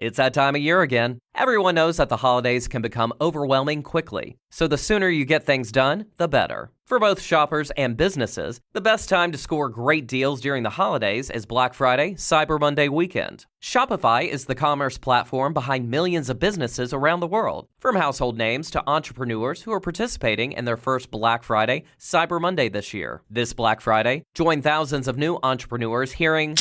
It's that time of year again. Everyone knows that the holidays can become overwhelming quickly, so the sooner you get things done, the better. For both shoppers and businesses, the best time to score great deals during the holidays is Black Friday, Cyber Monday weekend. Shopify is the commerce platform behind millions of businesses around the world, from household names to entrepreneurs who are participating in their first Black Friday, Cyber Monday this year. This Black Friday, join thousands of new entrepreneurs hearing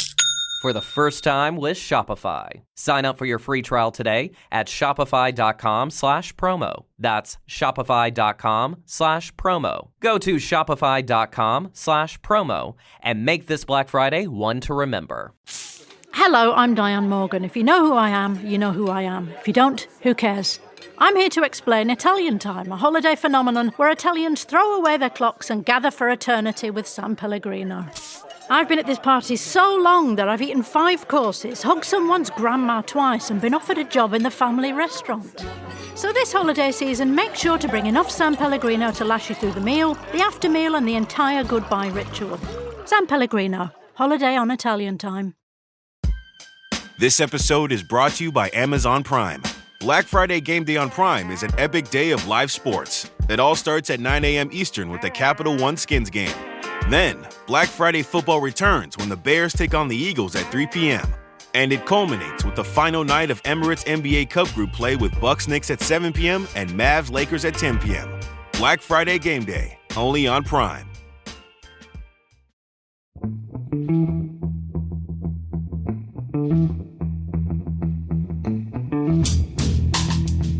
for the first time with Shopify. Sign up for your free trial today at shopify.com/promo. That's shopify.com/promo. Go to shopify.com/promo and make this Black Friday one to remember. Hello, I'm Diane Morgan. If you know who I am, you know who I am. If you don't, who cares? I'm here to explain Italian Time, a holiday phenomenon where Italians throw away their clocks and gather for eternity with San Pellegrino. I've been at this party so long that I've eaten 5 courses, hugged someone's grandma twice and been offered a job in the family restaurant. So this holiday season, make sure to bring enough San Pellegrino to last you through the meal, the after meal and the entire goodbye ritual. San Pellegrino, holiday on Italian Time. This episode is brought to you by Amazon Prime. Black Friday Game Day on Prime is an epic day of live sports. It all starts at 9 a.m. Eastern with the Capital One Skins game. Then, Black Friday football returns when the Bears take on the Eagles at 3 p.m. And it culminates with the final night of Emirates NBA Cup Group play with Bucks Knicks at 7 p.m. and Mavs Lakers at 10 p.m. Black Friday Game Day, only on Prime.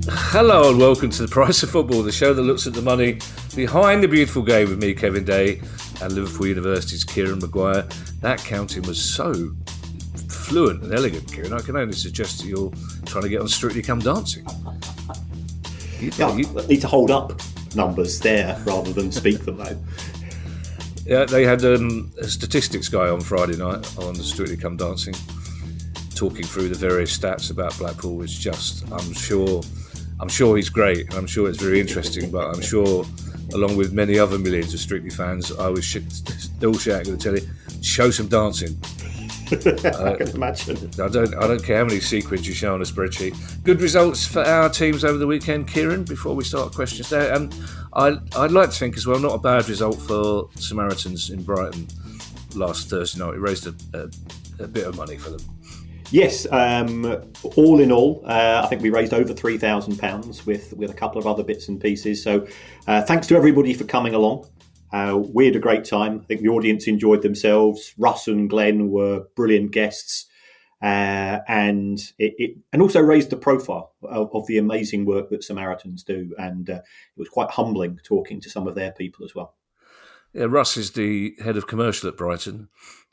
Hello and welcome to The Price of Football, the show that looks at the money behind the beautiful game with me, Kevin Day, and Liverpool University's Kieran Maguire. That counting was so fluent and elegant, Kieran. I can only suggest that you're trying to get on Strictly Come Dancing. You need to hold up numbers there rather than speak them, though. Yeah, they had a statistics guy on Friday night on Strictly Come Dancing talking through the various stats about Blackpool. It's just, I'm sure he's great, and I'm sure it's very interesting, but I'm sure, along with many other millions of Strictly fans, I was still shouting at the telly, show some dancing. I can imagine. I don't care how many sequins you show on a spreadsheet. Good results for our teams over the weekend, Kieran, before we start questions there. I'd like to think as well, not a bad result for Samaritans in Brighton last Thursday night. It raised a bit of money for them. Yes, all in all, I think we raised over £3,000 with a couple of other bits and pieces. So thanks to everybody for coming along. We had a great time. I think the audience enjoyed themselves. Russ and Glenn were brilliant guests. And it also raised the profile of the amazing work that Samaritans do. And it was quite humbling talking to some of their people as well. Yeah, Russ is the head of commercial at Brighton.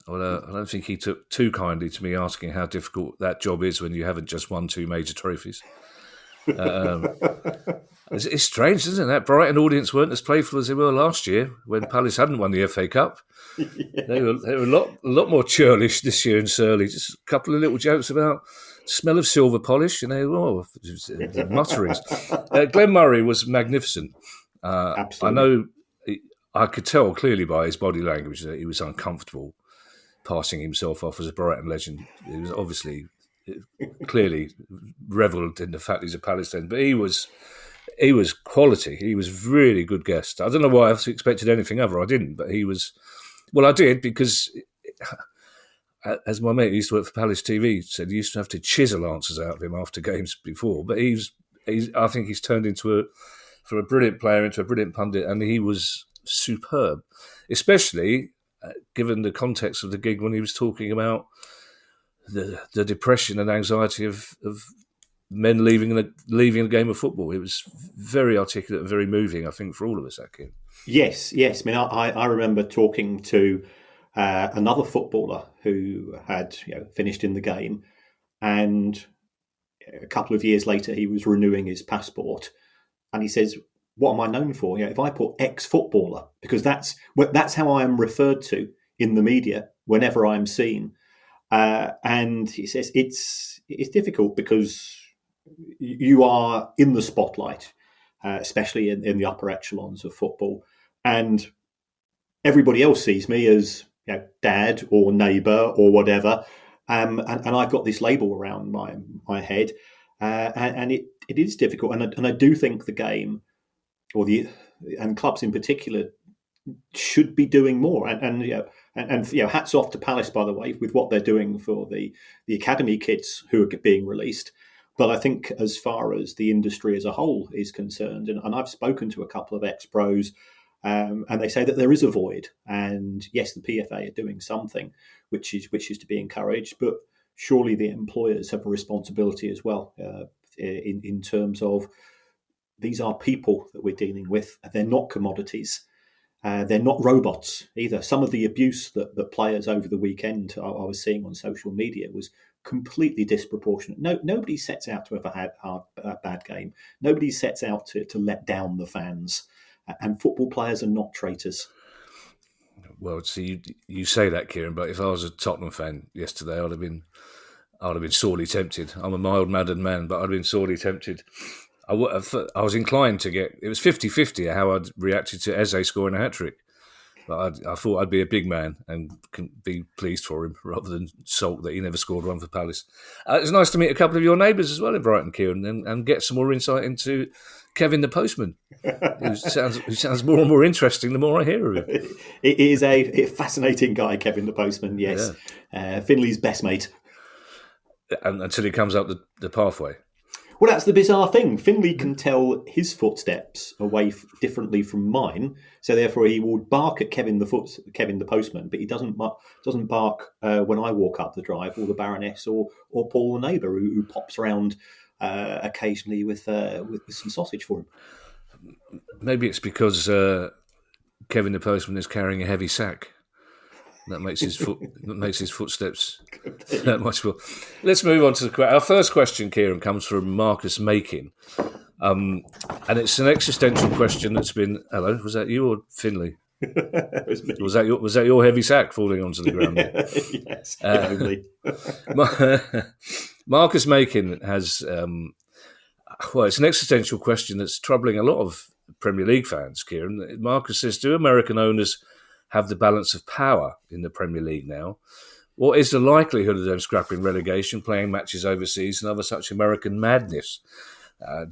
Well, I don't think he took too kindly to me asking how difficult that job is when you haven't just won 2 major trophies. It's strange, isn't it? That Brighton audience weren't as playful as they were last year when Palace hadn't won the FA Cup. Yeah. They were a lot more churlish this year and surly. Just a couple of little jokes about smell of silver polish, the mutterings. Glenn Murray was magnificent. Absolutely. I know I could tell clearly by his body language that he was uncomfortable passing himself off as a Brighton legend. He was obviously clearly revelled in the fact he's a Palace legend, but he was quality. He was really good guest. I don't know why I expected anything other. I didn't, but he was. Well, I did because, as my mate who used to work for Palace TV said, he used to have to chisel answers out of him after games before. But I think he's turned from a brilliant player into a brilliant pundit, and he was superb, especially given the context of the gig when he was talking about the depression and anxiety of men leaving a game of football. It was very articulate and very moving, I think, for all of us, that kid. Yes. I mean, I remember talking to another footballer who had finished in the game, and a couple of years later he was renewing his passport, and he says, what am I known for? If I put ex-footballer, because that's how I am referred to in the media whenever I'm seen. And he says it's difficult because you are in the spotlight, especially in the upper echelons of football, and everybody else sees me as dad or neighbour or whatever. And I've got this label around my head, and it is difficult. And I do think the game, and clubs in particular, should be doing more. And hats off to Palace, by the way, with what they're doing for the academy kids who are being released. But I think as far as the industry as a whole is concerned, and I've spoken to a couple of ex-pros, and they say that there is a void. And yes, the PFA are doing something, which is to be encouraged. But surely the employers have a responsibility as well, in terms of these are people that we're dealing with. They're not commodities. They're not robots either. Some of the abuse that players over the weekend I was seeing on social media was completely disproportionate. Nobody sets out to have a bad game. Nobody sets out to let down the fans. And football players are not traitors. Well, see, you say that, Kieran, but if I was a Tottenham fan yesterday, I'd have been sorely tempted. I'm a mild-mannered man, but I'd have been sorely tempted. I was inclined to it was 50-50 how I'd reacted to Eze scoring a hat-trick. But I thought I'd be a big man and be pleased for him rather than sulk that he never scored one for Palace. It's nice to meet a couple of your neighbours as well in Brighton, Kieran, and get some more insight into Kevin the postman, who sounds more and more interesting the more I hear of him. It is a fascinating guy, Kevin the postman, yes. Yeah. Finley's best mate. And until he comes up the pathway. Well, that's the bizarre thing. Finley can tell his footsteps away differently from mine, so therefore he will bark at Kevin the postman, but he doesn't bark when I walk up the drive, or the Baroness, or Paul the neighbour who pops around occasionally with some sausage for him. Maybe it's because Kevin the postman is carrying a heavy sack. That makes his footsteps that much more. Let's move on to our first question, Kieran, comes from Marcus Makin. And it's an existential question that's been... Hello, was that you or Finley? It was me. Was that your heavy sack falling onto the ground? Yes, definitely. Marcus Makin has... it's an existential question that's troubling a lot of Premier League fans, Kieran. Marcus says, do American owners have the balance of power in the Premier League now? What is the likelihood of them scrapping relegation, playing matches overseas and other such American madness?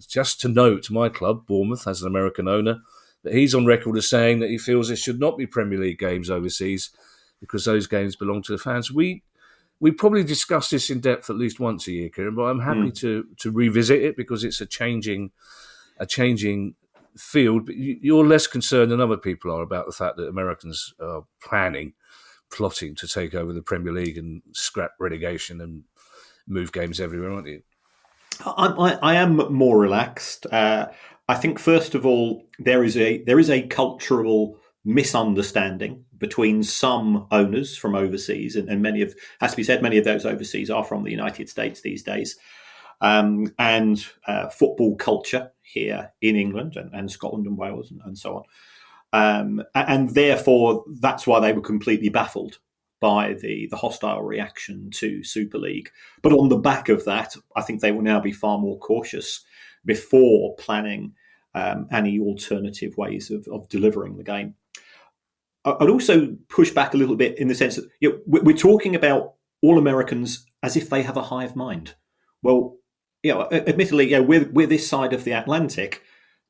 Just to note, my club, Bournemouth, has an American owner, that he's on record as saying that he feels there should not be Premier League games overseas because those games belong to the fans. We probably discuss this in depth at least once a year, Kieran, but I'm happy to revisit it because it's a changing field, but you're less concerned than other people are about the fact that Americans are plotting to take over the Premier League and scrap relegation and move games everywhere, aren't you? I am more relaxed. I think, first of all, there is a cultural misunderstanding between some owners from overseas, and many of those overseas are from the United States these days, and football culture here in England and Scotland and Wales and so on. And therefore, that's why they were completely baffled by the hostile reaction to Super League. But on the back of that, I think they will now be far more cautious before planning any alternative ways of delivering the game. I'd also push back a little bit in the sense that we're talking about all Americans as if they have a hive mind. Well, admittedly, we're this side of the Atlantic,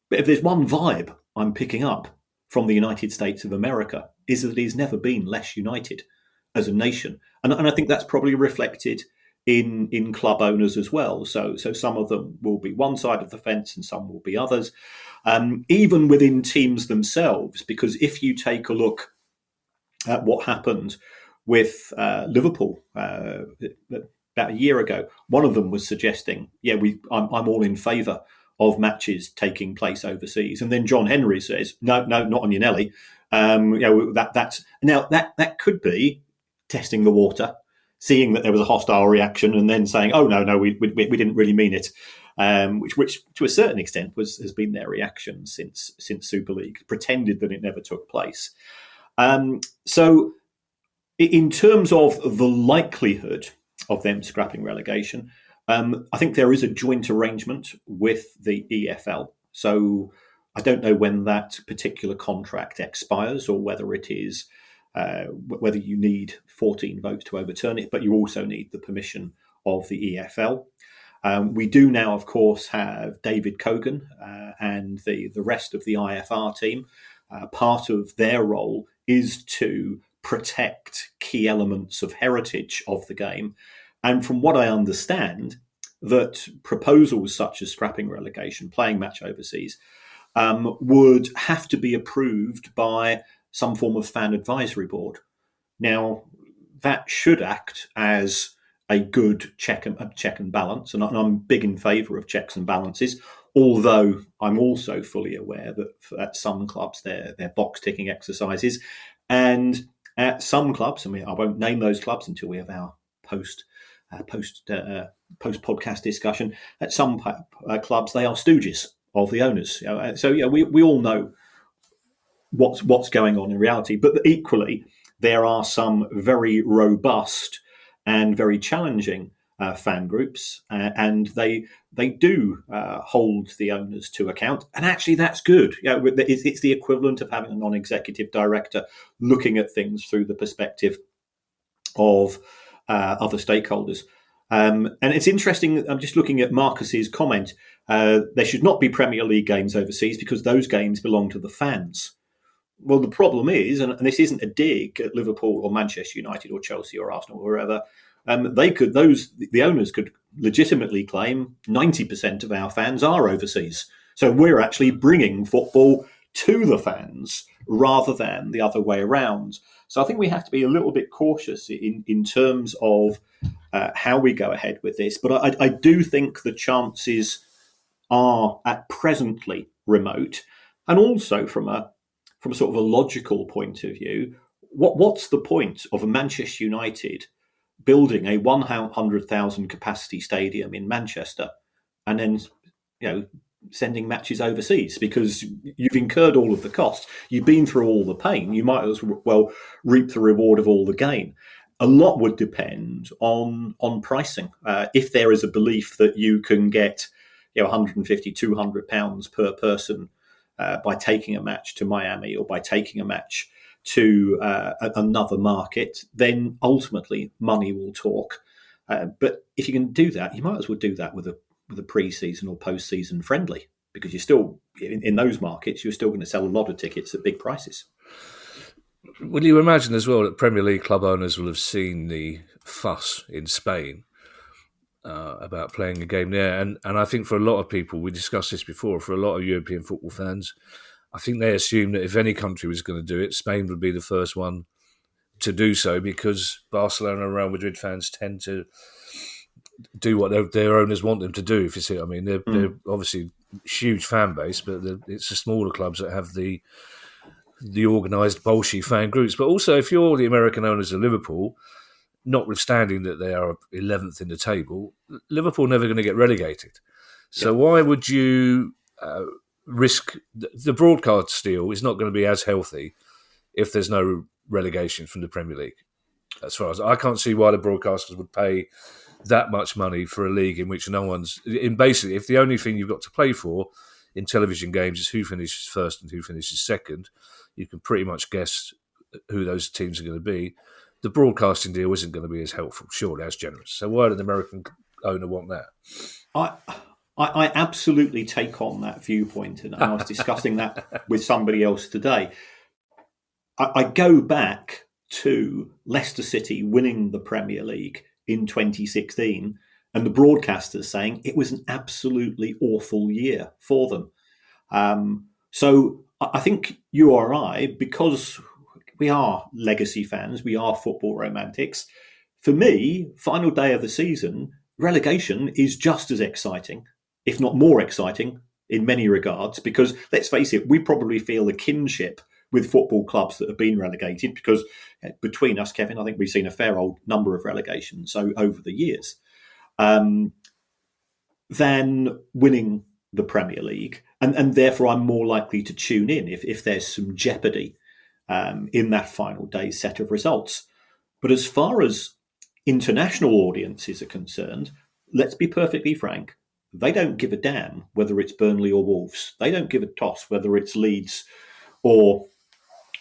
but if there's one vibe I'm picking up from the United States of America, is that it has never been less united as a nation. And I think that's probably reflected in club owners as well. So some of them will be one side of the fence and some will be others, even within teams themselves, because if you take a look at what happened with Liverpool about a year ago, one of them was suggesting, I'm all in favour of matches taking place overseas, and then John Henry says, no, not on your Nelly. That could be testing the water, seeing that there was a hostile reaction, and then saying, oh no, we didn't really mean it, which to a certain extent has been their reaction since Super League, pretended that it never took place. So, in terms of the likelihood of them scrapping relegation, I think there is a joint arrangement with the EFL. So I don't know when that particular contract expires or whether it is whether you need 14 votes to overturn it, but you also need the permission of the EFL. We do now, of course, have David Cogan and the rest of the IFR team. Part of their role is to protect key elements of heritage of the game. And from what I understand, that proposals such as scrapping relegation, playing match overseas, would have to be approved by some form of fan advisory board. Now, that should act as a good check and balance, and I'm big in favour of checks and balances, although I'm also fully aware that at some clubs they're box-ticking exercises, and at some clubs, I mean, I won't name those clubs until we have our post-podcast discussion, at some clubs they are stooges of the owners. So we all know what's going on in reality, but equally there are some very robust and very challenging fan groups, and they do hold the owners to account. And actually, that's good. It's the equivalent of having a non-executive director looking at things through the perspective of other stakeholders. And it's interesting. I'm just looking at Marcus's comment. There should not be Premier League games overseas because those games belong to the fans. Well, the problem is, and this isn't a dig at Liverpool or Manchester United or Chelsea or Arsenal or wherever, the owners could legitimately claim 90% of our fans are overseas. So we're actually bringing football to the fans rather than the other way around. So I think we have to be a little bit cautious in terms of how we go ahead with this. But I do think the chances are at presently remote, and also from a sort of a logical point of view, what's the point of a Manchester United building a 100,000 capacity stadium in Manchester and then, sending matches overseas? Because you've incurred all of the costs, you've been through all the pain, you might as well reap the reward of all the gain. A lot would depend on pricing. If there is a belief that you can get 150, 200 pounds per person by taking a match to Miami or by taking a match to another market, then ultimately money will talk. But if you can do that, you might as well do that with a pre-season or post-season friendly, because you're still, in those markets, you're still going to sell a lot of tickets at big prices. Will you imagine as well that Premier League club owners will have seen the fuss in Spain about playing a game there? And I think for a lot of people, we discussed this before, for a lot of European football fans, I think they assumed that if any country was going to do it, Spain would be the first one to do so, because Barcelona and Real Madrid fans tend to do what their owners want them to do, if you see what I mean. They're obviously huge fan base, but it's the smaller clubs that have the organised bolshy fan groups. But also, if you're the American owners of Liverpool, notwithstanding that they are 11th in the table, Liverpool are never going to get relegated. So why would you risk... The broadcast deal is not going to be as healthy if there's no relegation from the Premier League. As far as I can't see why the broadcasters would pay that much money for a league in which no one's... Basically, if the only thing you've got to play for in television games is who finishes first and who finishes second, you can pretty much guess who those teams are going to be. The broadcasting deal isn't going to be as helpful, surely, as generous. So why did the American owner want that? I absolutely take on that viewpoint, and I was discussing that with somebody else today. I go back to Leicester City winning the Premier League in 2016 and the broadcasters saying it was an absolutely awful year for them. So I think you or I, because we are legacy fans, we are football romantics, for me, final day of the season, relegation is just as exciting, if not more exciting in many regards, because let's face it, we probably feel a kinship with football clubs that have been relegated, because between us, Kevin, I think we've seen a fair old number of relegations over the years, than winning the Premier League. And therefore, I'm more likely to tune in if there's some jeopardy in that final day's set of results. But as far as international audiences are concerned, let's be perfectly frank, they don't give a damn whether it's Burnley or Wolves. They don't give a toss whether it's Leeds or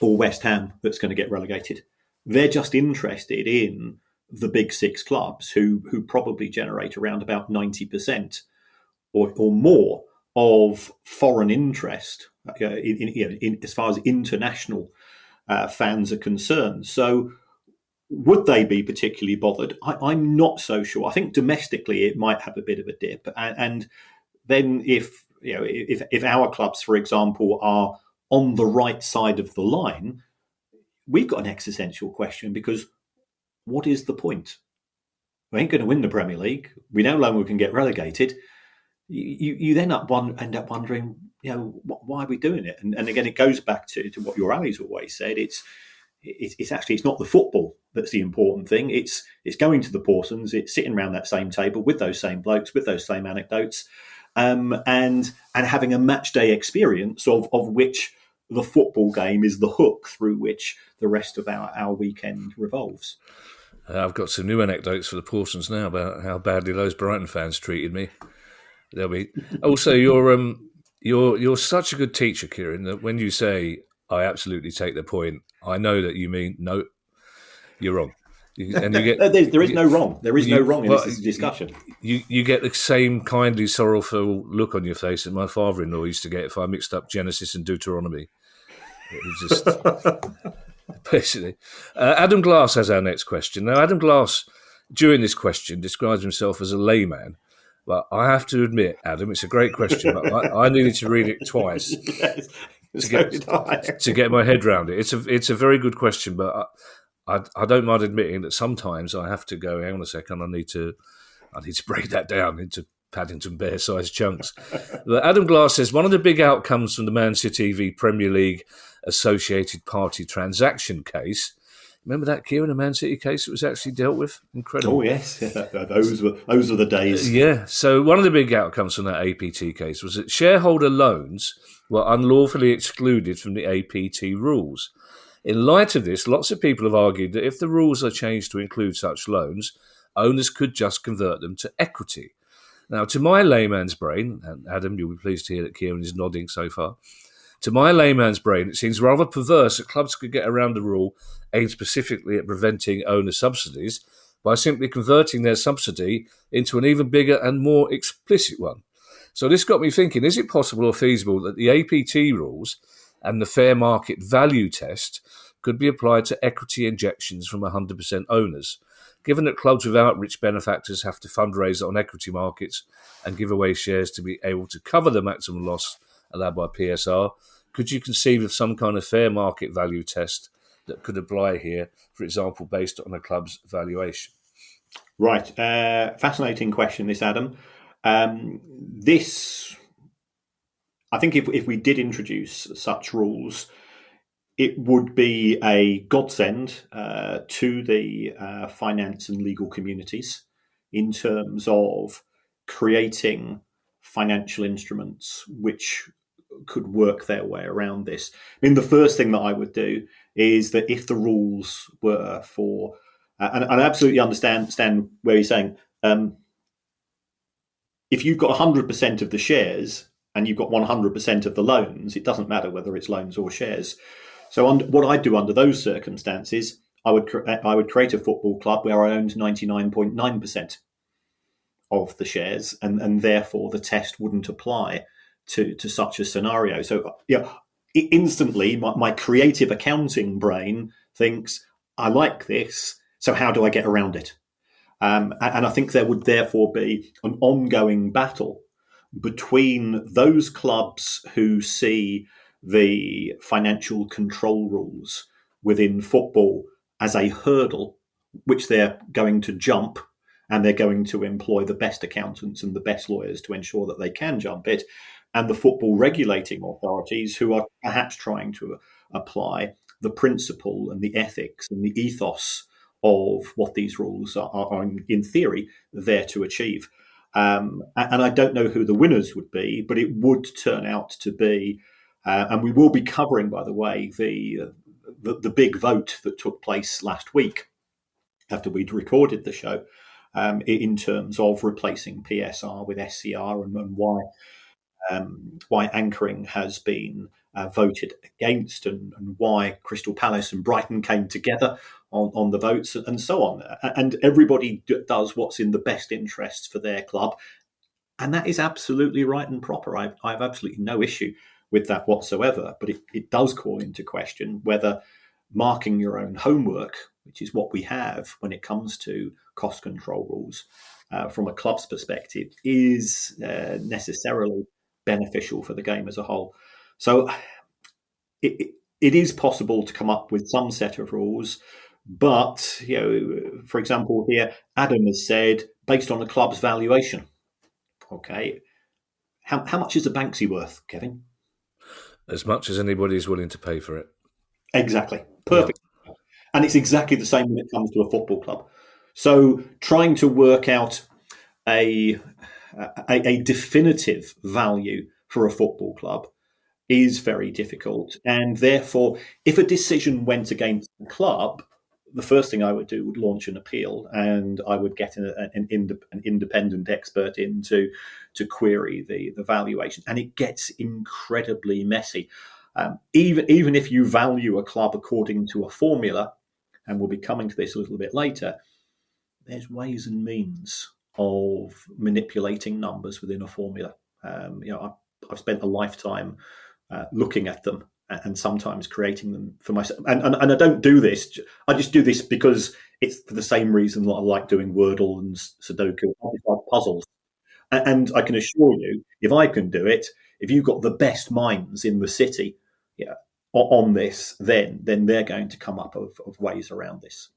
or West Ham that's going to get relegated. They're just interested in the big six clubs who probably generate around about 90% or more of foreign interest in as far as international fans are concerned. So would they be particularly bothered? I'm not so sure. I think domestically it might have a bit of a dip, and then if our clubs, for example, are on the right side of the line, we've got an existential question, because what is the point? We ain't going to win the Premier League. We no longer can get relegated. You then end up wondering, why are we doing it? And again, it goes back to what your Ali's always said. It's not the football that's the important thing. It's going to the Porsons. It's sitting around that same table with those same blokes, with those same anecdotes, and having a match day experience of which the football game is the hook through which the rest of our weekend revolves. I've got some new anecdotes for the Porsons now about how badly those Brighton fans treated me. There'll be also you're such a good teacher, Kieran, that when you say I absolutely take the point, I know that you mean no, you're wrong. And you get there is no wrong. There is no wrong in this discussion. You get the same kindly sorrowful look on your face that my father-in-law used to get if I mixed up Genesis and Deuteronomy. It was just basically. Adam Glass has our next question. Now, Adam Glass, during this question, describes himself as a layman. But I have to admit, Adam, it's a great question, but I needed to read it twice to get my head around it. It's a very good question, but I don't mind admitting that sometimes I have to go, hang on a second, I need to break that down into Paddington Bear-sized chunks. But Adam Glass says, one of the big outcomes from the Man City v Premier League associated party transaction case. Remember that, Kieran, a Man City case that was actually dealt with? Incredible. Oh, yes. Those were the days. Yeah. So one of the big outcomes from that APT case was that shareholder loans were unlawfully excluded from the APT rules. In light of this, lots of people have argued that if the rules are changed to include such loans, owners could just convert them to equity. Now, to my layman's brain, and Adam, you'll be pleased to hear that Kieran is nodding so far, to my layman's brain, it seems rather perverse that clubs could get around the rule aimed specifically at preventing owner subsidies by simply converting their subsidy into an even bigger and more explicit one. So this got me thinking, is it possible or feasible that the APT rules and the fair market value test could be applied to equity injections from 100% owners? Given that clubs without rich benefactors have to fundraise on equity markets and give away shares to be able to cover the maximum loss allowed by PSR, could you conceive of some kind of fair market value test that could apply here, for example, based on a club's valuation? Right. Fascinating question, this, Adam. This, I think if we did introduce such rules, it would be a godsend to the finance and legal communities in terms of creating financial instruments which could work their way around this. I mean, the first thing that I would do is that if the rules were for, and I absolutely understand where you're saying, if you've got 100% of the shares and you've got 100% of the loans, it doesn't matter whether it's loans or shares. So what I'd do under those circumstances, I would create a football club where I owned 99.9% of the shares, and therefore the test wouldn't apply to such a scenario. So instantly my creative accounting brain thinks, I like this, so how do I get around it? And I think there would therefore be an ongoing battle between those clubs who see the financial control rules within football as a hurdle, which they're going to jump, and they're going to employ the best accountants and the best lawyers to ensure that they can jump it, and the football regulating authorities who are perhaps trying to apply the principle and the ethics and the ethos of what these rules are in theory, there to achieve. And I don't know who the winners would be, but it would turn out to be, and we will be covering, by the way, the big vote that took place last week after we'd recorded the show, in terms of replacing PSR with SCR and why anchoring has been voted against, and why Crystal Palace and Brighton came together on the votes, and so on. And everybody does what's in the best interests for their club. And that is absolutely right and proper. I have absolutely no issue with that whatsoever. But it does call into question whether marking your own homework, which is what we have when it comes to cost control rules, from a club's perspective, is necessarily beneficial for the game as a whole. So it is possible to come up with some set of rules. But, for example, here, Adam has said, based on a club's valuation. Okay. How much is a Banksy worth, Kevin? As much as anybody is willing to pay for it. Exactly. Perfect. Yeah. And it's exactly the same when it comes to a football club. So trying to work out a definitive value for a football club is very difficult. And therefore, if a decision went against the club, the first thing I would do would launch an appeal, and I would get an independent expert in to query the valuation. And it gets incredibly messy. Even if you value a club according to a formula, and we'll be coming to this a little bit later, there's ways and means of manipulating numbers within a formula. I've spent a lifetime looking at them and sometimes creating them for myself. And I don't do this. I just do this because it's for the same reason that I like doing Wordle and Sudoku. I like puzzles. And I can assure you, if I can do it, if you've got the best minds in the city on this, then they're going to come up of ways around this.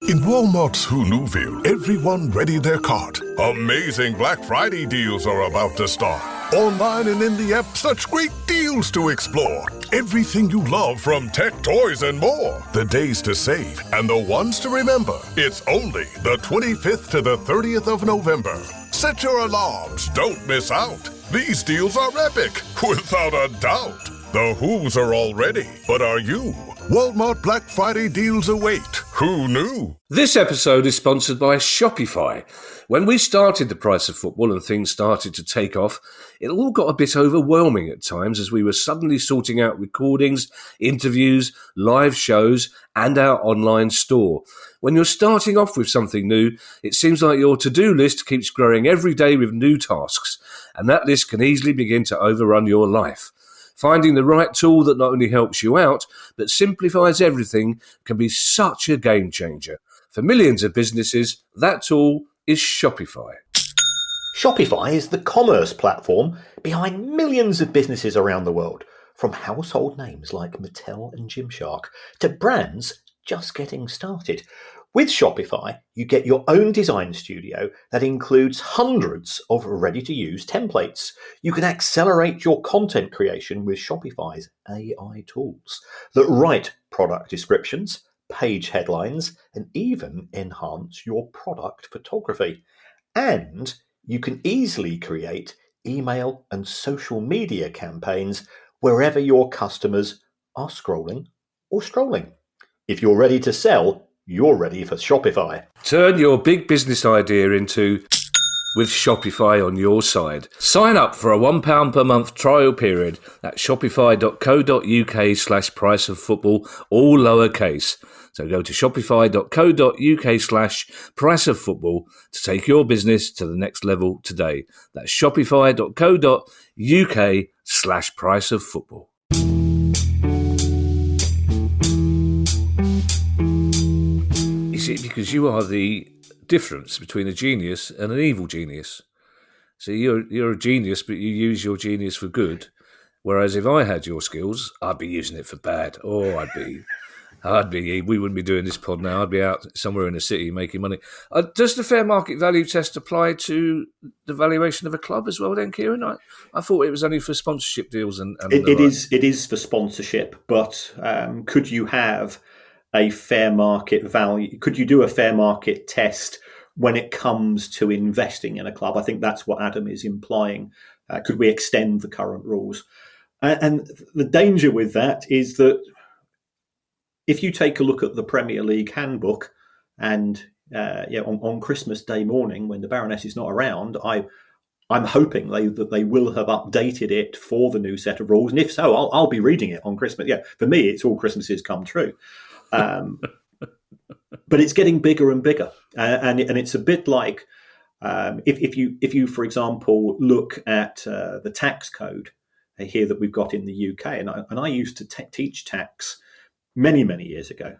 In Walmart's Who'Knewville, everyone ready their cart. Amazing Black Friday deals are about to start. Online and in the app, such great deals to explore. Everything you love from tech, toys, and more. The days to save and the ones to remember. It's only the 25th to the 30th of November. Set your alarms. Don't miss out. These deals are epic, without a doubt. The Who's are all ready, but are you? Walmart Black Friday deals await. Who knew? This episode is sponsored by Shopify. When we started The Price of Football and things started to take off, it all got a bit overwhelming at times as we were suddenly sorting out recordings, interviews, live shows, and our online store. When you're starting off with something new, it seems like your to-do list keeps growing every day with new tasks, and that list can easily begin to overrun your life. Finding the right tool that not only helps you out, but simplifies everything can be such a game changer. For millions of businesses, that tool is Shopify. Shopify is the commerce platform behind millions of businesses around the world, from household names like Mattel and Gymshark to brands just getting started. With Shopify, you get your own design studio that includes hundreds of ready-to-use templates. You can accelerate your content creation with Shopify's AI tools that write product descriptions, page headlines, and even enhance your product photography. And you can easily create email and social media campaigns wherever your customers are scrolling or strolling. If you're ready to sell, you're ready for Shopify. Turn your big business idea into with Shopify on your side. Sign up for a £1 per month trial period at shopify.co.uk/priceoffootball, all lowercase. So go to shopify.co.uk/priceoffootball to take your business to the next level today. That's shopify.co.uk/priceoffootball. You see, because you are the difference between a genius and an evil genius. So you're a genius, but you use your genius for good. Whereas if I had your skills, I'd be using it for bad. Oh, we wouldn't be doing this pod now. I'd be out somewhere in the city making money. Does the fair market value test apply to the valuation of a club as well then, Kieran? I thought it was only for sponsorship deals. It is for sponsorship, but could you have a fair market value? Could you do a fair market test when it comes to investing in a club? I think that's what Adam is implying. Could we extend the current rules? And the danger with that is that if you take a look at the Premier League handbook and on Christmas Day morning when the Baroness is not around, I'm hoping that they will have updated it for the new set of rules, and if so, I'll be reading it on Christmas. Yeah, for me, it's all Christmases come true. But it's getting bigger and bigger, and it's a bit like if you, for example, look at the tax code here that we've got in the UK, and I used to teach tax many years ago.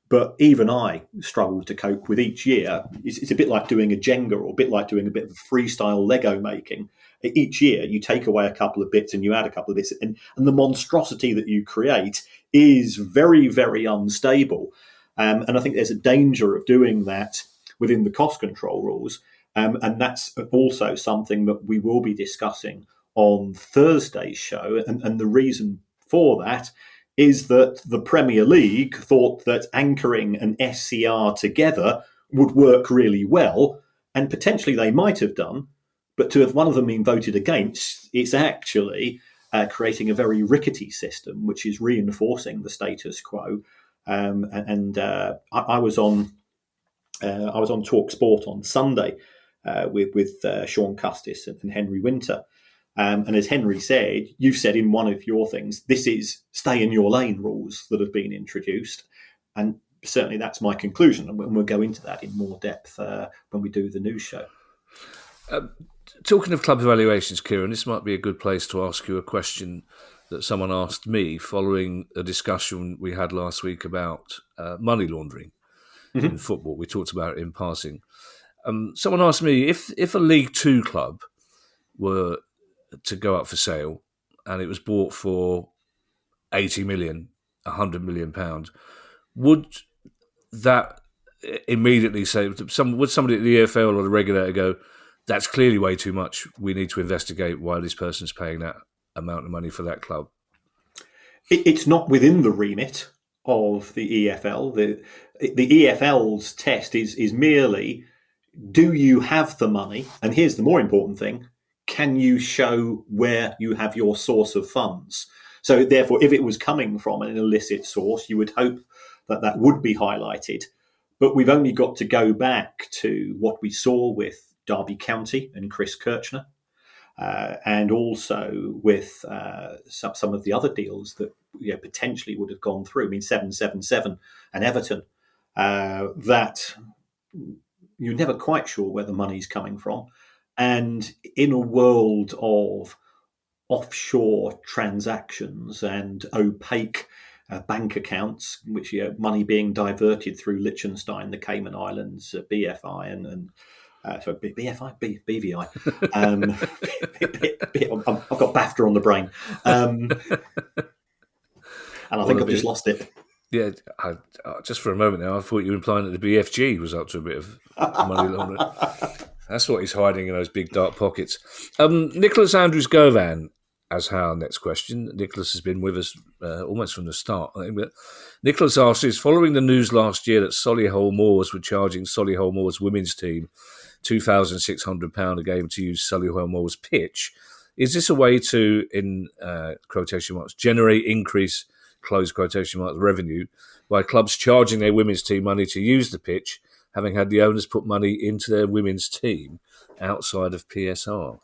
But even I struggled to cope with each year. It's a bit like doing a Jenga, or a bit like doing a bit of freestyle Lego making. Each year you take away a couple of bits and you add a couple of bits, and the monstrosity that you create is very unstable. And I think there's a danger of doing that within the cost control rules. And that's also something that we will be discussing on Thursday's show. And the reason for that is that the Premier League thought that anchoring an SCR together would work really well, and potentially they might have done, but to have one of them been voted against, it's actually creating a very rickety system, which is reinforcing the status quo. I was on Talk Sport on Sunday with Sean Custis and Henry Winter. And as Henry said, you've said in one of your things, this is stay in your lane rules that have been introduced. And certainly that's my conclusion. And we'll go into that in more depth when we do the news show. Talking of club evaluations, Kieran, this might be a good place to ask you a question that someone asked me following a discussion we had last week about money laundering in football. We talked about it in passing. Someone asked me if a League Two club were to go up for sale and it was bought for 80 million, 100 million pounds, would that immediately say, would somebody at the EFL or the regulator go, that's clearly way too much, we need to investigate why this person's paying that amount of money for that club? It's not within the remit of the EFL. The EFL's test is merely, do you have the money? And here's the more important thing, can you show where you have your source of funds? So therefore, if it was coming from an illicit source, you would hope that would be highlighted. But we've only got to go back to what we saw with Derby County and Chris Kirchner, and also with some of the other deals that potentially would have gone through. I mean, 777 and Everton, that you're never quite sure where the money's coming from. And in a world of offshore transactions and opaque bank accounts, which money being diverted through Liechtenstein, the Cayman Islands, BFI, and BVI. I've got BAFTA on the brain, and I think I've just lost it. Yeah, just for a moment now, I thought you were implying that the BFG was up to a bit of money laundering. That's what he's hiding in those big dark pockets. Nicholas Andrews Govan as our next question. Nicholas has been with us almost from the start, I think. But Nicholas asks, is following the news last year that Solihull Moors were charging Solihull Moors women's team £2,600 a game to use Solihull Moors pitch, is this a way to, in quotation marks, generate increase, close quotation marks, revenue by clubs charging their women's team money to use the pitch, having had the owners put money into their women's team outside of PSR?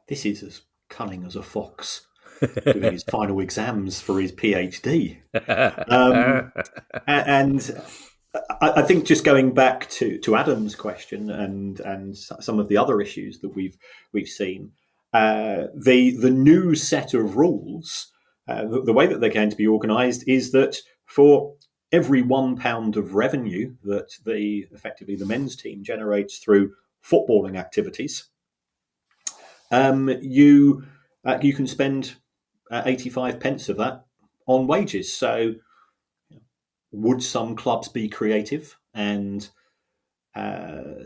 This is as cunning as a fox doing his final exams for his PhD. And I think just going back to Adam's question and some of the other issues that we've seen, the new set of rules, the way that they're going to be organised is that for every £1 of revenue that effectively the men's team generates through footballing activities, you can spend 85 pence of that on wages. So would some clubs be creative and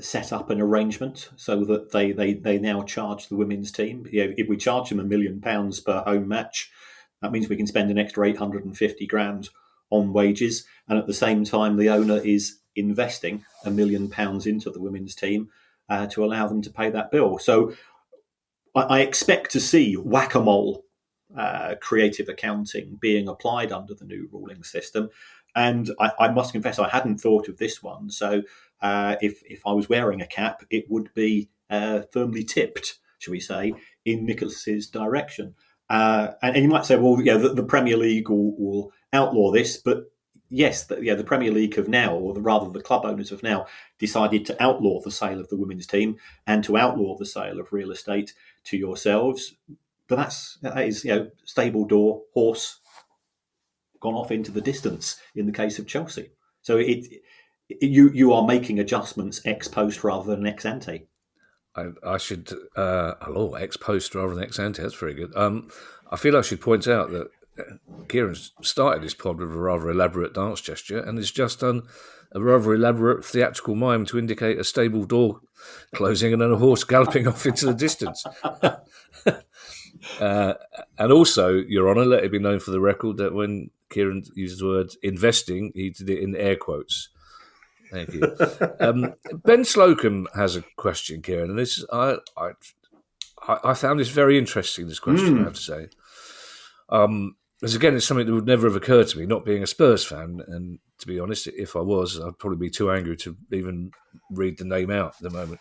set up an arrangement so that they now charge the women's team? If we charge them £1 million per home match, that means we can spend an extra 850 grand on wages, and at the same time the owner is investing £1 million into the women's team to allow them to pay that bill. So I expect to see whack-a-mole creative accounting being applied under the new ruling system. And I must confess, I hadn't thought of this one. So if I was wearing a cap, it would be firmly tipped, shall we say, in Nicholas's direction. And you might say, well, the Premier League will outlaw this, but yes, the Premier League have now, or rather the club owners have now decided to outlaw the sale of the women's team and to outlaw the sale of real estate to yourselves. But that is stable door, horse, gone off into the distance in the case of Chelsea. So you are making adjustments ex post rather than ex ante. I should ex post rather than ex ante. That's very good. I feel I should point out that Kieran started this pod with a rather elaborate dance gesture and has just done a rather elaborate theatrical mime to indicate a stable door closing and then a horse galloping off into the distance. And also, Your Honour, let it be known for the record that when Kieran uses the word investing, he did it in air quotes. Thank you. Ben Slocum has a question, Kieran, and this I found this very interesting. This question, I have to say, because again, it's something that would never have occurred to me, not being a Spurs fan. And to be honest, if I was, I'd probably be too angry to even read the name out at the moment.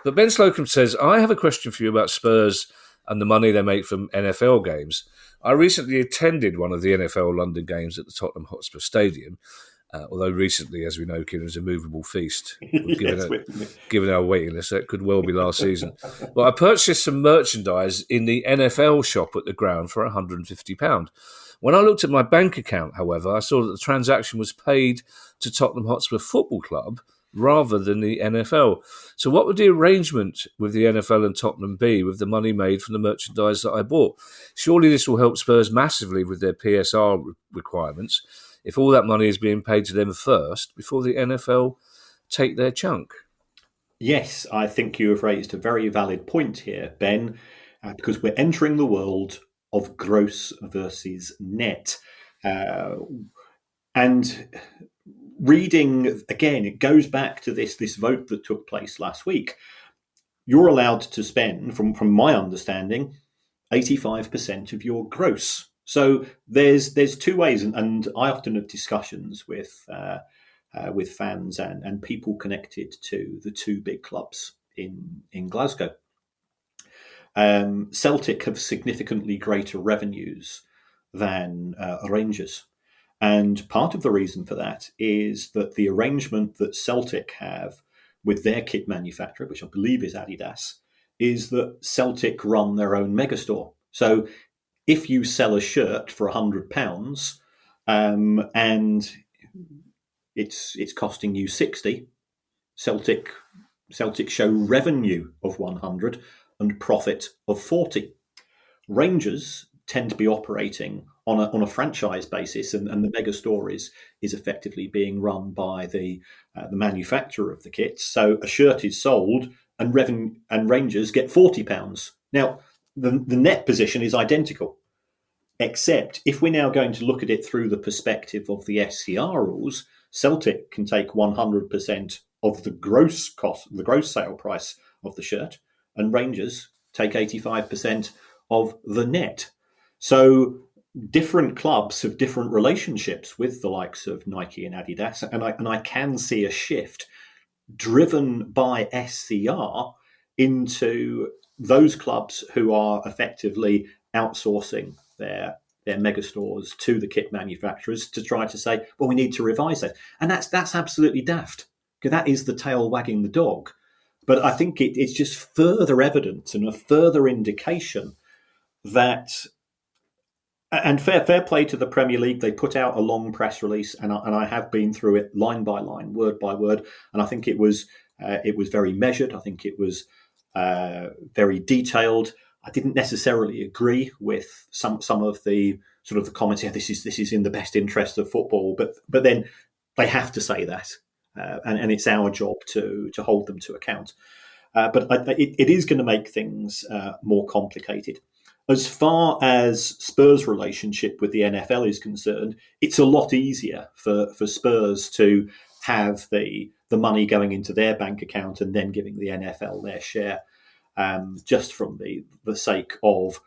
But Ben Slocum says, "I have a question for you about Spurs and the money they make from NFL games. I recently attended one of the NFL London games at the Tottenham Hotspur Stadium." Although recently, as we know, Kieran was a movable feast. Given our waiting list, that could well be last season. But I purchased some merchandise in the NFL shop at the ground for £150. When I looked at my bank account, however, I saw that the transaction was paid to Tottenham Hotspur Football Club rather than the NFL. So what would the arrangement with the NFL and Tottenham be with the money made from the merchandise that I bought? Surely this will help Spurs massively with their PSR requirements if all that money is being paid to them first before the NFL take their chunk. Yes, I think you have raised a very valid point here, Ben, because we're entering the world of gross versus net. And reading, again, it goes back to this vote that took place last week. You're allowed to spend, from my understanding, 85% of your gross. So there's two ways, and I often have discussions with fans and people connected to the two big clubs in Glasgow. Celtic have significantly greater revenues than Rangers. And part of the reason for that is that the arrangement that Celtic have with their kit manufacturer, which I believe is Adidas, is that Celtic run their own megastore. So if you sell a shirt for £100 and it's costing you 60, Celtic show revenue of 100 and profit of 40. Rangers tend to be operating on a franchise basis, and the mega store is effectively being run by the manufacturer of the kits. So a shirt is sold, and Rangers get £40. Now the net position is identical, except if we're now going to look at it through the perspective of the SCR rules, Celtic can take 100% of the gross cost, the gross sale price of the shirt, and Rangers take 85% of the net. So different clubs have different relationships with the likes of Nike and Adidas, and I can see a shift driven by SCR into those clubs who are effectively outsourcing their megastores to the kit manufacturers to try to say, well, we need to revise that. And that's absolutely daft, because that is the tail wagging the dog. But I think it's just further evidence and a further indication that, and fair play to the Premier League, they put out a long press release, and I have been through it line by line, word by word, and I think it was very measured. I think it was very detailed. I didn't necessarily agree with some of the sort of the comments. Yeah, this is in the best interest of football, but then they have to say that, and it's our job to hold them to account. But it is going to make things more complicated. As far as Spurs' relationship with the NFL is concerned, it's a lot easier for Spurs to have the money going into their bank account and then giving the NFL their share, just from the sake of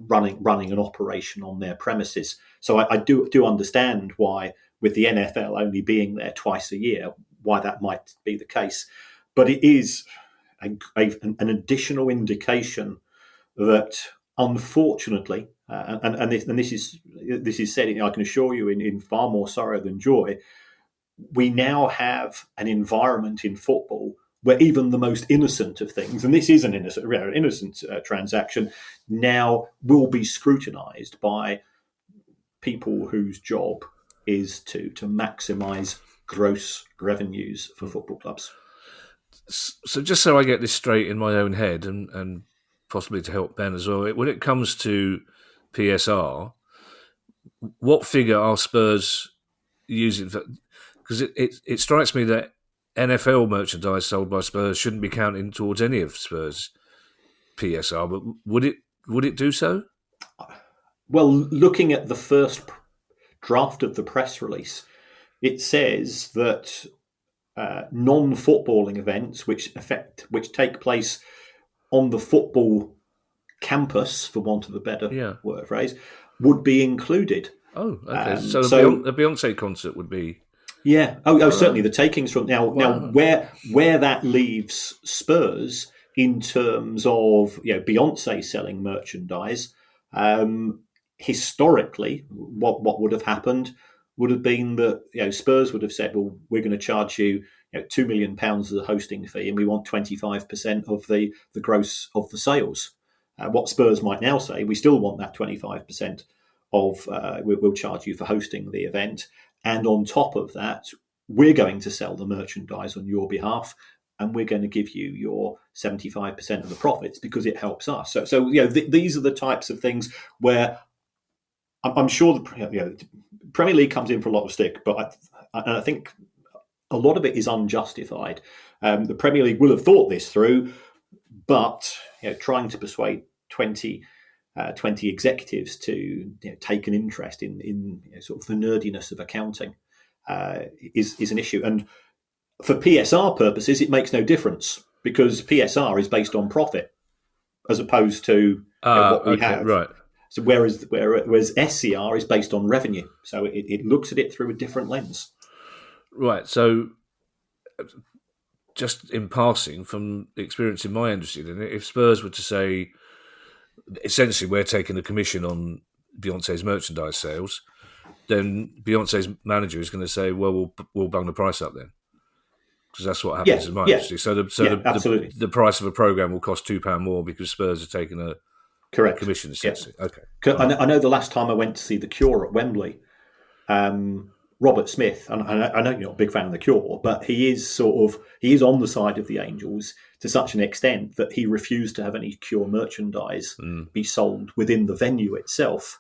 running an operation on their premises. So I do understand why with the NFL only being there twice a year, why that might be the case. But it is an additional indication that, unfortunately, and this is said, I can assure you, in far more sorrow than joy, we now have an environment in football where even the most innocent of things, and this is an innocent transaction, now will be scrutinised by people whose job is to maximise gross revenues for football clubs. So just so I get this straight in my own head, and possibly to help Ben as well, when it comes to PSR, what figure are Spurs using? Because it strikes me that NFL merchandise sold by Spurs shouldn't be counting towards any of Spurs' PSR, but would it do so? Well, looking at the first draft of the press release, it says that non-footballing events which take place on the football campus, for want of a better word phrase, would be included. Oh, okay. So the Beyonce concert would be. Yeah. Certainly the takings from now. Wow. Now, where that leaves Spurs in terms of Beyonce selling merchandise, historically, what would have happened would have been that Spurs would have said, well, we're going to charge you £2 million as a hosting fee, and we want 25% of the gross of the sales. What Spurs might now say, we still want that 25% of we'll charge you for hosting the event. And on top of that, we're going to sell the merchandise on your behalf, and we're going to give you your 75% of the profits because it helps us. So these are the types of things where I'm sure the Premier League comes in for a lot of stick, but I think a lot of it is unjustified. The Premier League will have thought this through, but trying to persuade 20 executives to take an interest in sort of the nerdiness of accounting is an issue. And for PSR purposes, it makes no difference because PSR is based on profit as opposed to what we have. Right. So whereas SCR is based on revenue, so it looks at it through a different lens. Right. So just in passing, from the experience in my industry, then if Spurs were to say, essentially, we're taking a commission on Beyonce's merchandise sales, then Beyonce's manager is going to say, well, we'll bung the price up then. Because that's what happens in my industry. So the price of a programme will cost £2 more because Spurs are taking a commission, essentially. Yeah. Okay. I know the last time I went to see The Cure at Wembley, Robert Smith, and I know you're not a big fan of The Cure, but he is on the side of the Angels to such an extent that he refused to have any Cure merchandise be sold within the venue itself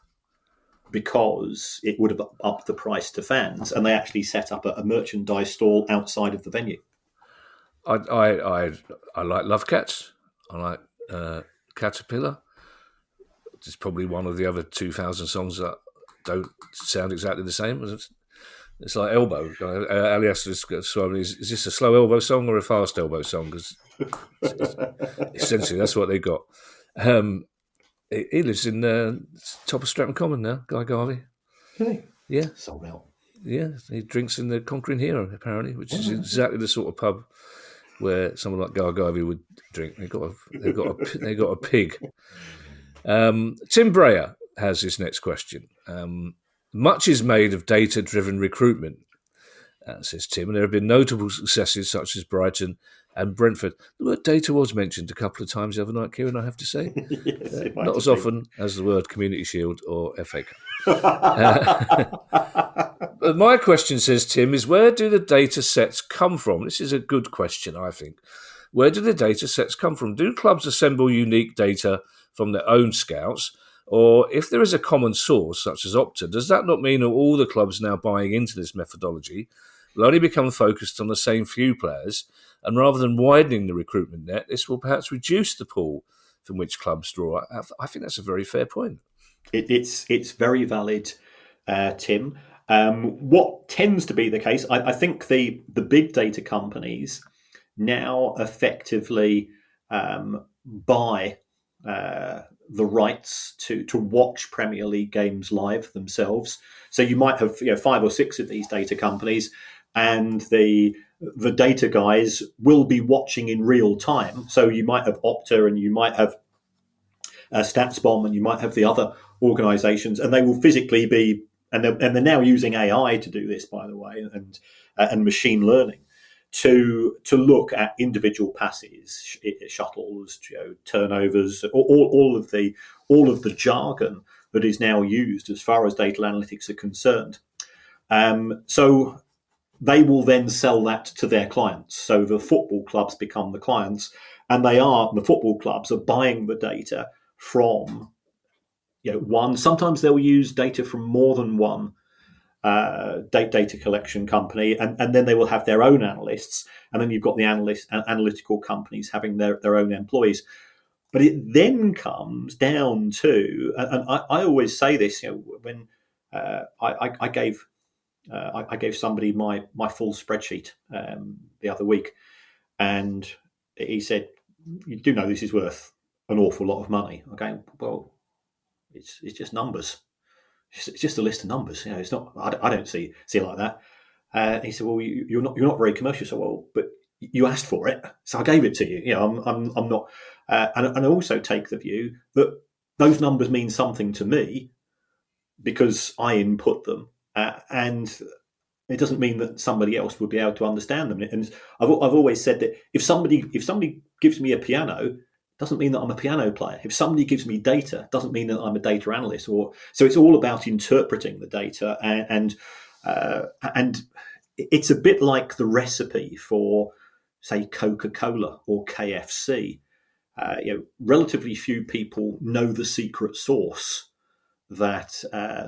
because it would have upped the price to fans, and they actually set up a merchandise stall outside of the venue. I like Love Cats. I like Caterpillar. It's probably one of the other 2,000 songs that don't sound exactly the same. It's like Elbow. Alias is this a slow elbow song or a fast elbow song? Because essentially that's what they got. He lives in top of Stratton Common now, Guy Garvey. Really? Yeah. Sold out. Yeah, he drinks in the Conquering Hero, apparently, which is exactly the sort of pub where someone like Guy Garvey would drink. They got a pig. Tim Breyer has this next question. Much is made of data-driven recruitment, says Tim, and there have been notable successes such as Brighton and Brentford. The word data was mentioned a couple of times the other night, Kieran, I have to say. Yes, not as often as the word Community Shield or FA Cup. But my question, says Tim, is where do the data sets come from? This is a good question, I think. Where do the data sets come from? Do clubs assemble unique data from their own scouts? Or if there is a common source, such as Opta, does that not mean that all the clubs now buying into this methodology will only become focused on the same few players, and rather than widening the recruitment net, this will perhaps reduce the pool from which clubs draw? I think that's a very fair point. It's very valid, Tim. What tends to be the case, I think the big data companies now effectively buy the rights to watch Premier League games live themselves. So you might have 5 or 6 of these data companies, and the data guys will be watching in real time. So you might have Opta, and you might have StatsBomb, and you might have the other organisations, and they will physically be, and they're now using AI to do this, by the way, and machine learning to look at individual passes, shuttles, turnovers, all of the jargon that is now used as far as data analytics are concerned. So they will then sell that to their clients. So the football clubs become the clients, and the football clubs are buying the data from one. Sometimes they'll use data from more than one data collection company, and then they will have their own analysts, and then you've got the analytical companies having their own employees. But it then comes down to, and I always say this, when I gave somebody my full spreadsheet the other week, and he said, "You do know this is worth an awful lot of money." Okay, well, it's just numbers. It's just a list of numbers. It's not. I don't see it like that. He said, "Well, you're not very commercial." So, well, but you asked for it, so I gave it to you. I'm not. And I also take the view that those numbers mean something to me because I input them, and it doesn't mean that somebody else would be able to understand them. And I've always said that if somebody gives me a piano, doesn't mean that I'm a piano player. If somebody gives me data, doesn't mean that I'm a data analyst. So it's all about interpreting the data, and it's a bit like the recipe for, say, Coca-Cola or KFC. Relatively few people know the secret sauce that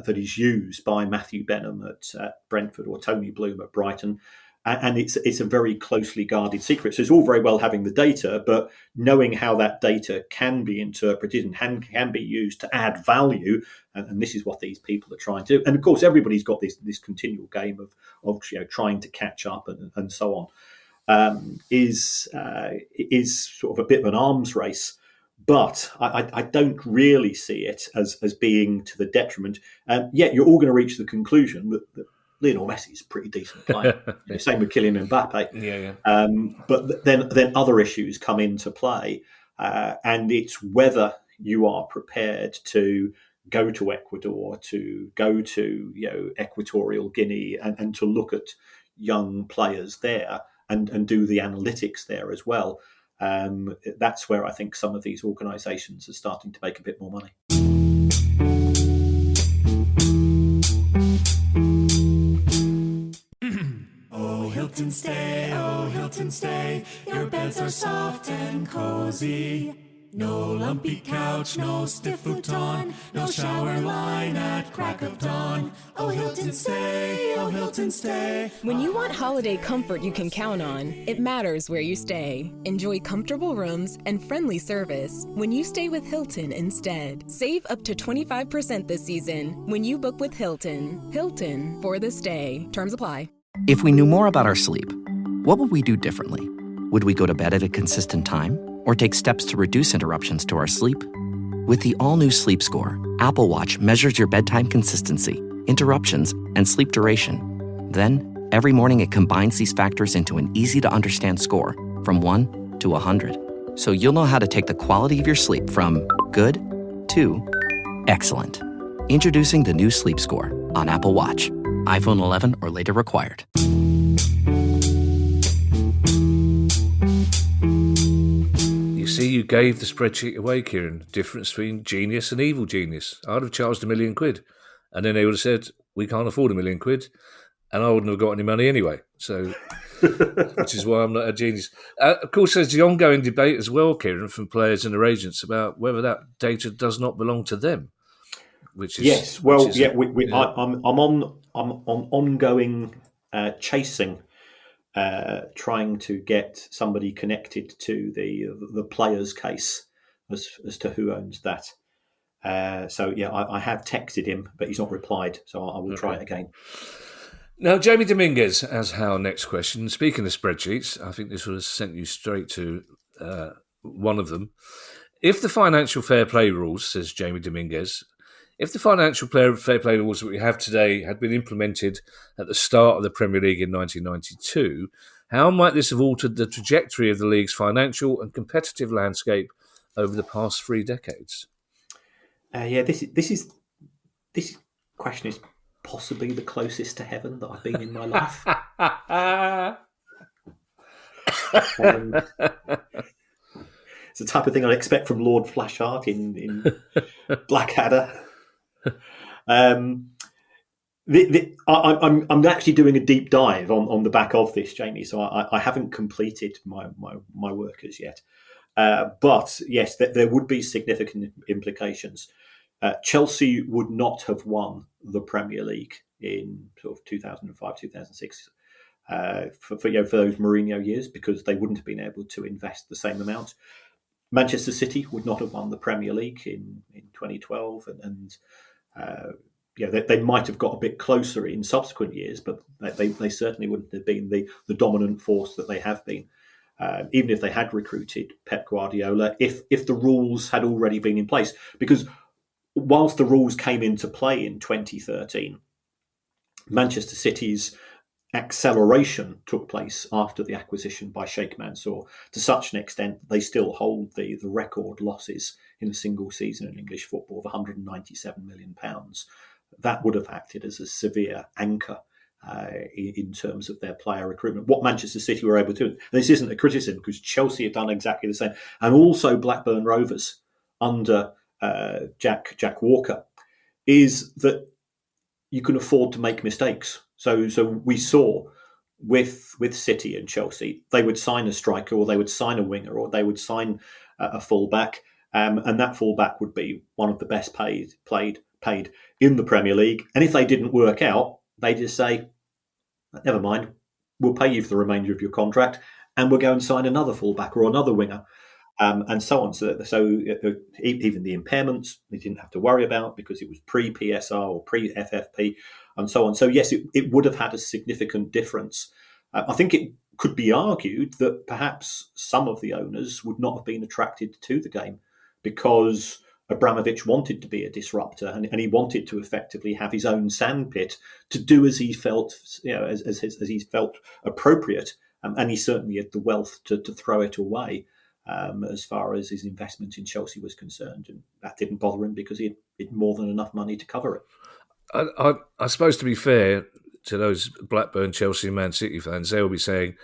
is used by Matthew Benham at Brentford or Tony Bloom at Brighton. And it's a very closely guarded secret. So it's all very well having the data, but knowing how that data can be interpreted and can be used to add value, and this is what these people are trying to do. And of course, everybody's got this continual game of trying to catch up and so on. Is sort of a bit of an arms race, but I don't really see it as being to the detriment. Yet you're all going to reach the conclusion that Lionel Messi is a pretty decent player. Same with Kylian Mbappe. Yeah. But then other issues come into play, and it's whether you are prepared to go to Ecuador, to go to Equatorial Guinea, and to look at young players there and do the analytics there as well. That's where I think some of these organisations are starting to make a bit more money. Oh, Hilton stay, your beds are soft and cozy. No lumpy couch, no stiff futon, no shower line at crack of dawn. Oh, Hilton stay, oh, Hilton stay. When you want holiday comfort you can count on, it matters where you stay. Enjoy comfortable rooms and friendly service when you stay with Hilton instead. Save up to 25% this season when you book with Hilton. Hilton for the stay. Terms apply. If we knew more about our sleep, what would we do differently? Would we go to bed at a consistent time or take steps to reduce interruptions to our sleep? With the all-new Sleep Score, Apple Watch measures your bedtime consistency, interruptions, and sleep duration. Then, every morning it combines these factors into an easy-to-understand score from 1 to 100. So you'll know how to take the quality of your sleep from good to excellent. Introducing the new Sleep Score on Apple Watch. iPhone 11 or later required. You see, you gave the spreadsheet away, Kieran. Difference between genius and evil genius. I'd have charged £1 million, and then they would have said, we can't afford £1 million, and I wouldn't have got any money anyway. So, which is why I'm not a genius. Of course, there's the ongoing debate as well, Kieran, from players and their agents about whether that data does not belong to them. Which is, yes, well, which is, yeah, I'm on ongoing chasing, trying to get somebody connected to the player's case as to who owns that. So yeah, I have texted him, but he's not replied. So I will try it again. Now, Jamie Dominguez has our next question. Speaking of spreadsheets, I think this would have sent you straight to one of them. If the financial fair play rules, says Jamie Dominguez, if the financial fair play rules that we have today had been implemented at the start of the Premier League in 1992, how might this have altered the trajectory of the league's financial and competitive landscape over the past 3 decades? This question is possibly the closest to heaven that I've been in my life. It's the type of thing I'd expect from Lord Flashheart in Blackadder. I'm actually doing a deep dive on the back of this, Jamie. So I haven't completed my work as yet. But yes, there would be significant implications. Chelsea would not have won the Premier League in sort of 2005, 2006 for those Mourinho years, because they wouldn't have been able to invest the same amount. Manchester City would not have won the Premier League in 2012, and they might have got a bit closer in subsequent years, but they certainly wouldn't have been the dominant force that they have been. Even if they had recruited Pep Guardiola, if the rules had already been in place. Because whilst the rules came into play in 2013, Manchester City's acceleration took place after the acquisition by Sheikh Mansour, to such an extent that they still hold the record losses in a single season in English football of £197 million. That would have acted as a severe anchor in terms of their player recruitment. What Manchester City were able to do, and this isn't a criticism because Chelsea have done exactly the same, and also Blackburn Rovers under Jack Walker, is that you can afford to make mistakes. So we saw with City and Chelsea, they would sign a striker, or they would sign a winger, or they would sign a fullback, and that fullback would be one of the best paid in the Premier League. And if they didn't work out, they just say, never mind, we'll pay you for the remainder of your contract, and we'll go and sign another fullback or another winger, and so on. So even the impairments they didn't have to worry about, because it was pre-PSR or pre-FFP, and so on. So yes, it would have had a significant difference. I think it could be argued that perhaps some of the owners would not have been attracted to the game, because Abramovich wanted to be a disruptor, and he wanted to effectively have his own sandpit to do as he felt, as he felt appropriate, and he certainly had the wealth to throw it away as far as his investment in Chelsea was concerned, and that didn't bother him because he had more than enough money to cover it. I suppose, to be fair to those Blackburn, Chelsea, and Man City fans, they will be saying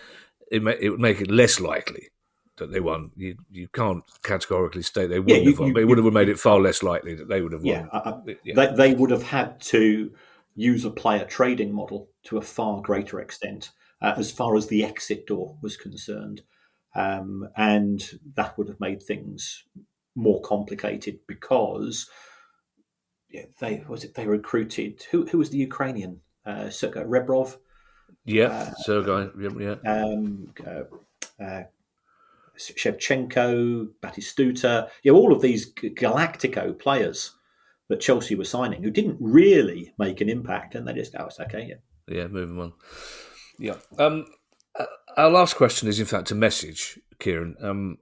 it would make it less likely that they won. You can't categorically state they wouldn't have won, but it would have made it far less likely that they would have won. They would have had to use a player trading model to a far greater extent as far as the exit door was concerned. And that would have made things more complicated, because they recruited who was the Ukrainian Sergei Rebrov, Sergei, Shevchenko, Batistuta, all of these Galactico players that Chelsea were signing, who didn't really make an impact, and they just it's okay, moving on. Our last question is, in fact, a message, Kieran.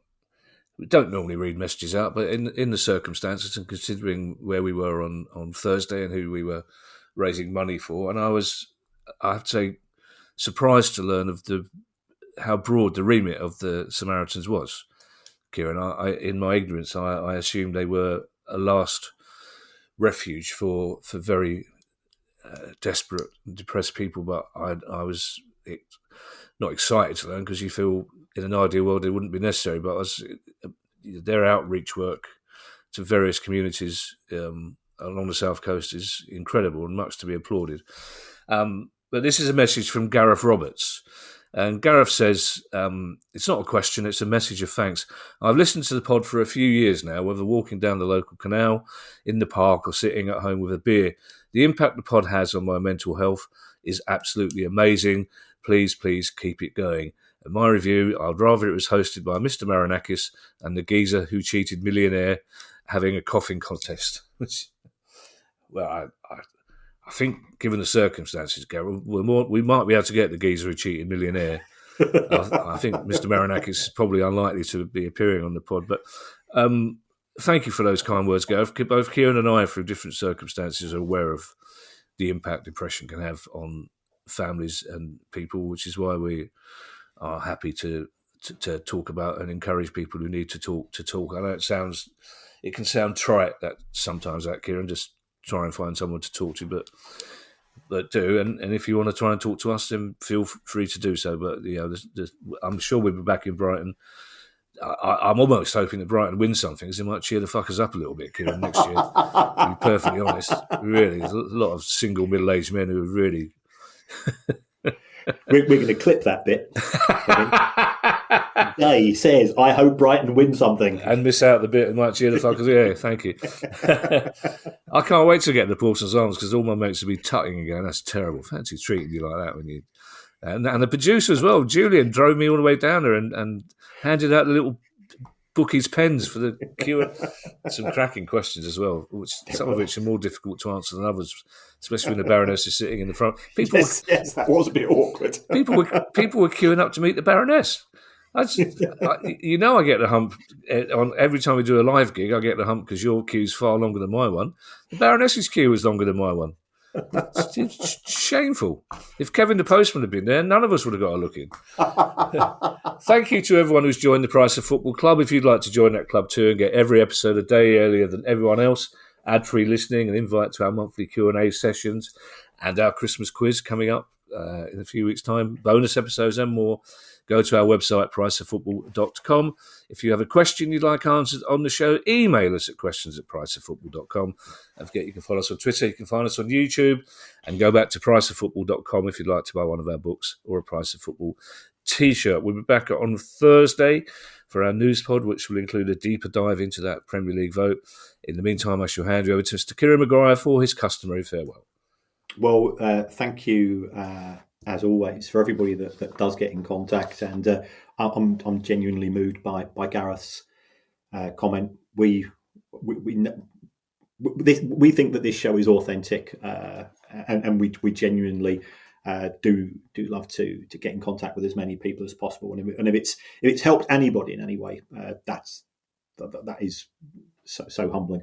We don't normally read messages out, but in the circumstances and considering where we were on Thursday and who we were raising money for, and I have to say, surprised to learn of how broad the remit of the Samaritans was, Kieran. I in my ignorance, I assumed they were a last refuge for very desperate and depressed people, but I was not excited to learn, because you feel in an ideal world it wouldn't be necessary, but their outreach work to various communities along the South Coast is incredible and much to be applauded. But this is a message from Gareth Roberts. And Gareth says, it's not a question, it's a message of thanks. I've listened to the pod for a few years now, whether walking down the local canal, in the park, or sitting at home with a beer. The impact the pod has on my mental health is absolutely amazing. Please keep it going. In my review, I'd rather it was hosted by Mr. Marinakis and the geezer who cheated millionaire having a coughing contest. Well, I think, given the circumstances, Gareth, we might be able to get the geezer who cheated millionaire. I think Mr. Marinakis is probably unlikely to be appearing on the pod. But Thank you for those kind words, Gareth. Both Kieran and I, through different circumstances, are aware of the impact depression can have on families and people, which is why we are happy to talk about and encourage people who need to talk. I know it can sound trite that sometimes, that Kieran, just try and find someone to talk to, but do. And if you want to try and talk to us, then feel free to do so. But I'm sure we'll be back in Brighton. I'm almost hoping that Brighton wins something, because it might cheer the fuckers up a little bit, Kieran, next year. To be perfectly honest, really, there's a lot of single middle-aged men who are really. We're going to clip that bit. Day says, "I hope Brighton win something," and miss out the bit and might cheer the fuckers. Yeah, thank you. I can't wait to get to Paulson's Arms, because all my mates will be tutting again. That's terrible. Fancy treating you like that when you. And the producer as well, Julian, drove me all the way down there and handed out the little bookies pens for the Q&A. Some cracking questions as well, some of which are more difficult to answer than others, especially when the Baroness is sitting in the front. Yes, that was a bit awkward. People were queuing up to meet the Baroness. I get the hump on every time we do a live gig. I get the hump because your queue's far longer than my one. The Baroness's queue was longer than my one. It's shameful. If Kevin the postman had been there, none of us would have got a look in. Thank you to everyone who's joined the Price of Football Club. If you'd like to join that club too and get every episode a day earlier than everyone else, ad-free listening and invite to our monthly Q&A sessions and our Christmas quiz coming up in a few weeks' time, bonus episodes and more, go to our website, priceoffootball.com. If you have a question you'd like answered on the show, email us at questions@priceoffootball.com. Don't forget, you can follow us on Twitter, you can find us on YouTube, and go back to priceoffootball.com if you'd like to buy one of our books or a Price of Football t-shirt. We'll be back on Thursday for our news pod, which will include a deeper dive into that Premier League vote. In the meantime, I shall hand you over to Mr. Kieran Maguire for his customary farewell. Well, thank you, as always, for everybody that does get in contact, and I'm genuinely moved by Gareth's comment. We think that this show is authentic, and we genuinely do love to get in contact with as many people as possible. And if it's helped anybody in any way, that is so humbling.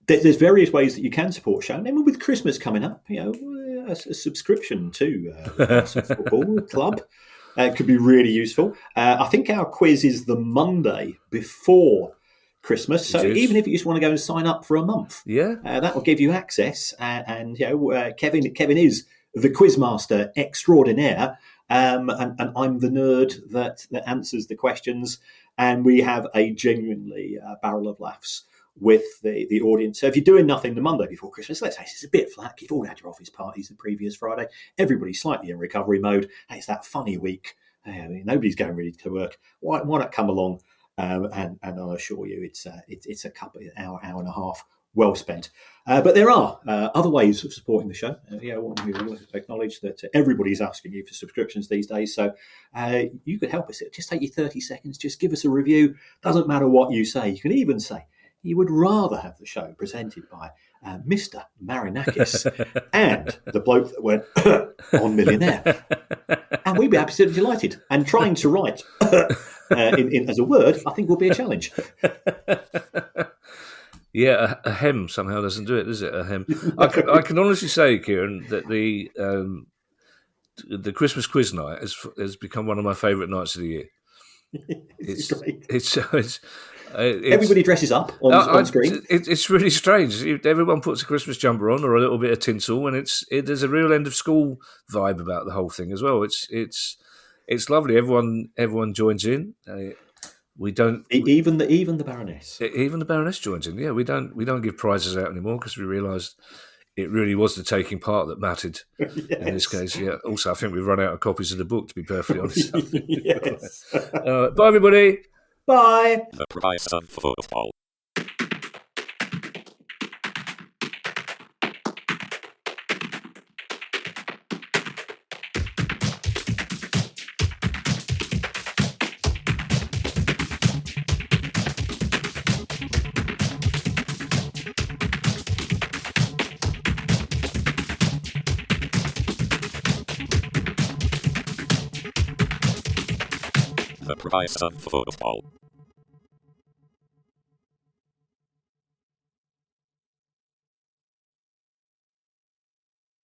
There's various ways that you can support the show. And then with Christmas coming up, a subscription to the Football Club could be really useful. I think our quiz is the Monday before Christmas, so even if you just want to go and sign up for a month, that will give you access. And Kevin is the quizmaster extraordinaire, and I'm the nerd that answers the questions. And we have a genuinely barrel of laughs with the audience. So if you're doing nothing the Monday before Christmas, let's say it's a bit flat. You've all had your office parties the previous Friday. Everybody's slightly in recovery mode. And it's that funny week. Nobody's going really to work. Why not come along? And I'll assure you, it's a couple hour and a half well spent. But there are other ways of supporting the show. We acknowledge that everybody's asking you for subscriptions these days. So you could help us. It'll just take you 30 seconds. Just give us a review. Doesn't matter what you say. You can even say you would rather have the show presented by Mr. Marinakis and the bloke that went on Millionaire. And we'd be absolutely delighted. And trying to write in as a word, I think will be a challenge. Yeah, a hem somehow doesn't do it, does it? A hem. I can honestly say, Kieran, that the Christmas quiz night has become one of my favourite nights of the year. It's great. It's everybody dresses up on screen. It's really strange. Everyone puts a Christmas jumper on or a little bit of tinsel, and there's a real end of school vibe about the whole thing as well. It's lovely. Everyone joins in. We don't even the Baroness. Even the Baroness joins in. Yeah, we don't give prizes out anymore because we realised it really was the taking part that mattered in this case. Yeah. Also, I think we've run out of copies of the book, to be perfectly honest. Yes. Bye, everybody. Bye. The Price of Football. The Price of Football.